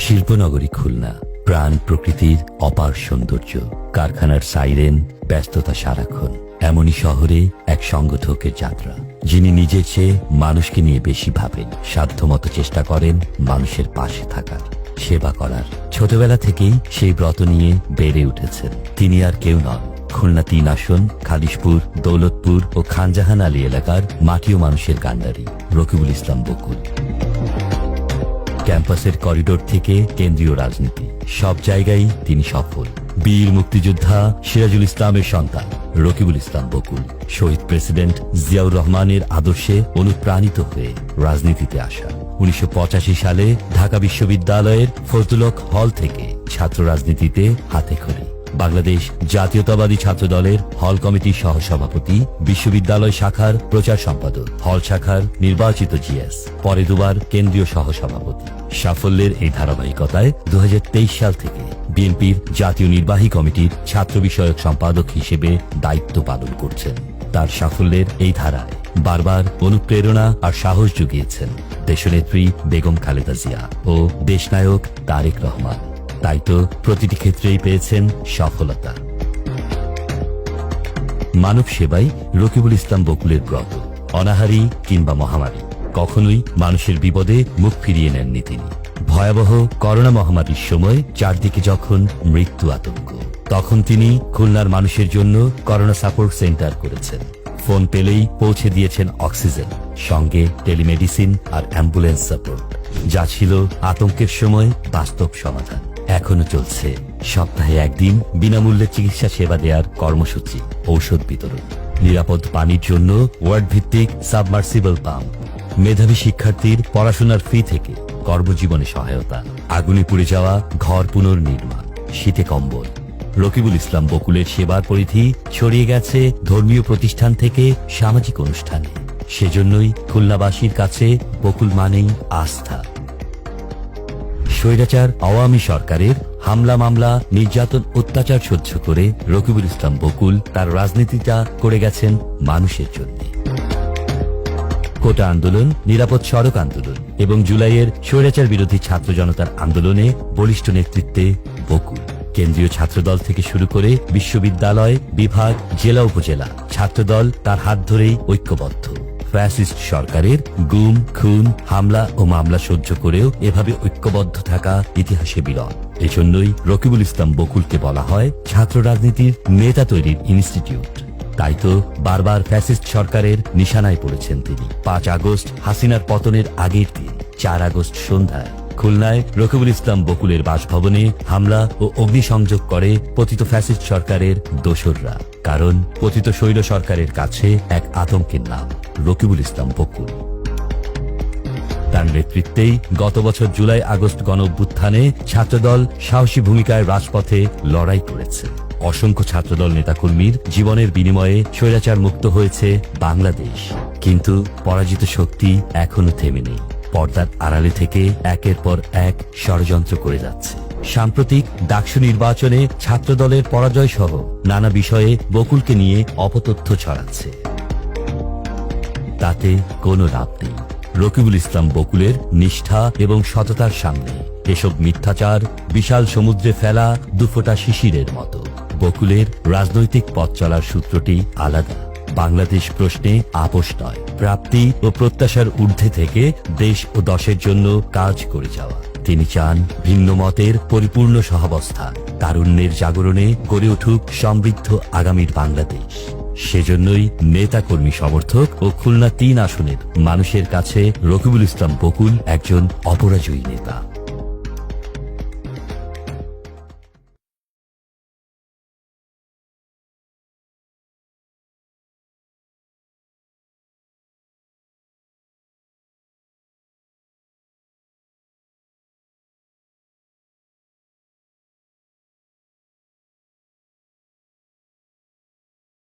শিল্পনগরী খুলনা, প্রাণ প্রকৃতির অপার সৌন্দর্য, কারখানার সাইরেন, ব্যস্ততা সারাক্ষণ। এমনই শহরে এক সংগঠকের যাত্রা, যিনি নিজের চেয়ে মানুষকে নিয়ে বেশি ভাবেন, সাধ্যমতো চেষ্টা করেন মানুষের পাশে থাকার, সেবা করার। ছোটবেলা থেকেই সেই ব্রত নিয়ে বেড়ে উঠেছেন। তিনি আর কেউ নন, খুলনা ৩ আসন, খালিশপুর, দৌলতপুর ও খানজাহান আলী এলাকার মাটি ও মানুষের কান্ডারি রকিবুল ইসলাম বকুল। ক্যাম্পাসের করিডোর থেকে কেন্দ্রীয় রাজনীতি, সব জায়গায় তিনি সফল। বীর মুক্তিযোদ্ধা সিরাজুল ইসলামের সন্তান রকিবুল ইসলাম বকুল শহীদ প্রেসিডেন্ট জিয়াউর রহমানের আদর্শে অনুপ্রাণিত হয়ে রাজনীতিতে আসা। ১৯৮৫ সালে ঢাকা বিশ্ববিদ্যালয়ের ফজলুল হক হল থেকে ছাত্র রাজনীতিতে হাতেখড়ি। বাংলাদেশ জাতীয়তাবাদী ছাত্র দলের হল কমিটির সহসভাপতি, বিশ্ববিদ্যালয় শাখার প্রচার সম্পাদক, হল শাখার নির্বাচিত জিএস, পরে দুবার কেন্দ্রীয় সহসভাপতি। সাফল্যের এই ধারাবাহিকতায় ২০২৩ সাল থেকে বিএনপির জাতীয় নির্বাহী কমিটির ছাত্র বিষয়ক সম্পাদক হিসেবে দায়িত্ব পালন করছেন। তার সাফল্যের এই ধারায় বারবার অনুপ্রেরণা আর সাহস জুগিয়েছেন দেশনেত্রী বেগম খালেদা জিয়া ও দেশনায়ক তারেক রহমান। তাই তো প্রতিটি ক্ষেত্রেই পেয়েছেন সফলতা। মানব সেবাই রকিবুল ইসলাম বকুলের ব্রত। অনাহারী কিংবা মহামারী, কখনোই মানুষের বিপদে মুখ ফিরিয়ে নেননি তিনি। ভয়াবহ করোনা মহামারীর সময় চারদিকে যখন মৃত্যু আতঙ্ক, তখন তিনি খুলনার মানুষের জন্য করোনা সাপোর্ট সেন্টার করেছেন। ফোন পেলেই পৌঁছে দিয়েছেন অক্সিজেন, সঙ্গে টেলিমেডিসিন আর অ্যাম্বুলেন্স সাপোর্ট, যা ছিল আতঙ্কের সময় বাস্তব সমাধান। এখনো চলছে সপ্তাহে একদিন বিনামূল্যে চিকিৎসা সেবা দেওয়ার কর্মসূচি, ঔষধ বিতরণ, নিরাপদ পানির জন্য ওয়ার্ড ভিত্তিক সাবমার্সিবল পাম্প, মেধাবী শিক্ষার্থীর পড়াশোনার ফি থেকে কর্মজীবনে সহায়তা, আগুনে পুড়ে যাওয়া ঘর পুনর্নির্মাণ, শীতে কম্বল। রকিবুল ইসলাম বকুলের সেবার পরিধি ছড়িয়ে গেছে ধর্মীয় প্রতিষ্ঠান থেকে সামাজিক অনুষ্ঠানে। সেজন্যই খুলনাবাসীর কাছে বকুল মানেই আস্থা। স্বৈরাচার আওয়ামী সরকারের হামলা, মামলা, নির্যাতন, অত্যাচার সহ্য করে রকিবুল ইসলাম বকুল তার রাজনীতিটা করে গেছেন মানুষের জন্য। কোটা আন্দোলন, নিরাপদ সড়ক আন্দোলন এবং জুলাইয়ের স্বৈরাচার বিরোধী ছাত্র জনতার আন্দোলনে বলিষ্ঠ নেতৃত্বে বকুল। কেন্দ্রীয় ছাত্রদল থেকে শুরু করে বিশ্ববিদ্যালয়, বিভাগ, জেলা, উপজেলা ছাত্রদল তার হাত ধরেই ঐক্যবদ্ধ। ফ্যাসিস্ট সরকারের গুম, খুন, হামলা ও মামলা সহ্য করেও এভাবে ঐক্যবদ্ধ থাকা ইতিহাসে বিরল। এজন্যই রকিবুল ইসলাম বকুলকে বলা হয় ছাত্র রাজনীতির নেতা তৈরির ইনস্টিটিউট। তাই তো বারবার ফ্যাসিস্ট সরকারের নিশানায় পড়েছেন তিনি। ৫ আগস্ট হাসিনার পতনের আগের দিন ৪ আগস্ট সন্ধ্যায় খুলনায় রকিবুল ইসলাম বকুলের বাসভবনে হামলা ও অগ্নিসংযোগ করে পতিত ফ্যাসিস্ট সরকারের দোসররা। কারণ পতিত শৈল সরকারের কাছে এক আতঙ্কের নাম রকিবুল ইসলাম বকুল। তার নেতৃত্বেই গত বছর জুলাই আগস্ট গণঅভ্যুত্থানে ছাত্রদল সাহসী ভূমিকায় রাজপথে লড়াই করেছে। অসংখ্য ছাত্রদল নেতাকর্মীর জীবনের বিনিময়ে স্বৈরাচার মুক্ত হয়েছে বাংলাদেশ। কিন্তু পরাজিত শক্তি এখনো থেমে নেই। পর্দার আড়ালে থেকে একের পর এক ষড়যন্ত্র করে যাচ্ছে। সাম্প্রতিক ডাকসু নির্বাচনে ছাত্রদলের পরাজয় সহ নানা বিষয়ে বকুলকে নিয়ে অপতথ্য ছড়াচ্ছে। তাতে কোনো লাভ নেই। রকিবুল ইসলাম বকুলের নিষ্ঠা এবং সততার সামনে এসব মিথ্যাচার বিশাল সমুদ্রে ফেলা দুফোঁটা শিশিরের মতো। বকুলের রাজনৈতিক পথ চলার সূত্রটি আলাদা। বাংলাদেশ প্রশ্নে আপোষ নয়, প্রাপ্তি ও প্রত্যাশার ঊর্ধ্বে থেকে দেশ ও দশের জন্য কাজ করে যাওয়া। তিনি চান ভিন্ন মতের পরিপূর্ণ সহাবস্থান, তারুণ্যের জাগরণে গড়ে উঠুক সমৃদ্ধ আগামীর বাংলাদেশ। সেজন্যই নেতা, কর্মী, সমর্থক ও খুলনা ৩ আসনের মানুষের কাছে রকিবুল ইসলাম বকুল একজন অপরাজয়ী নেতা।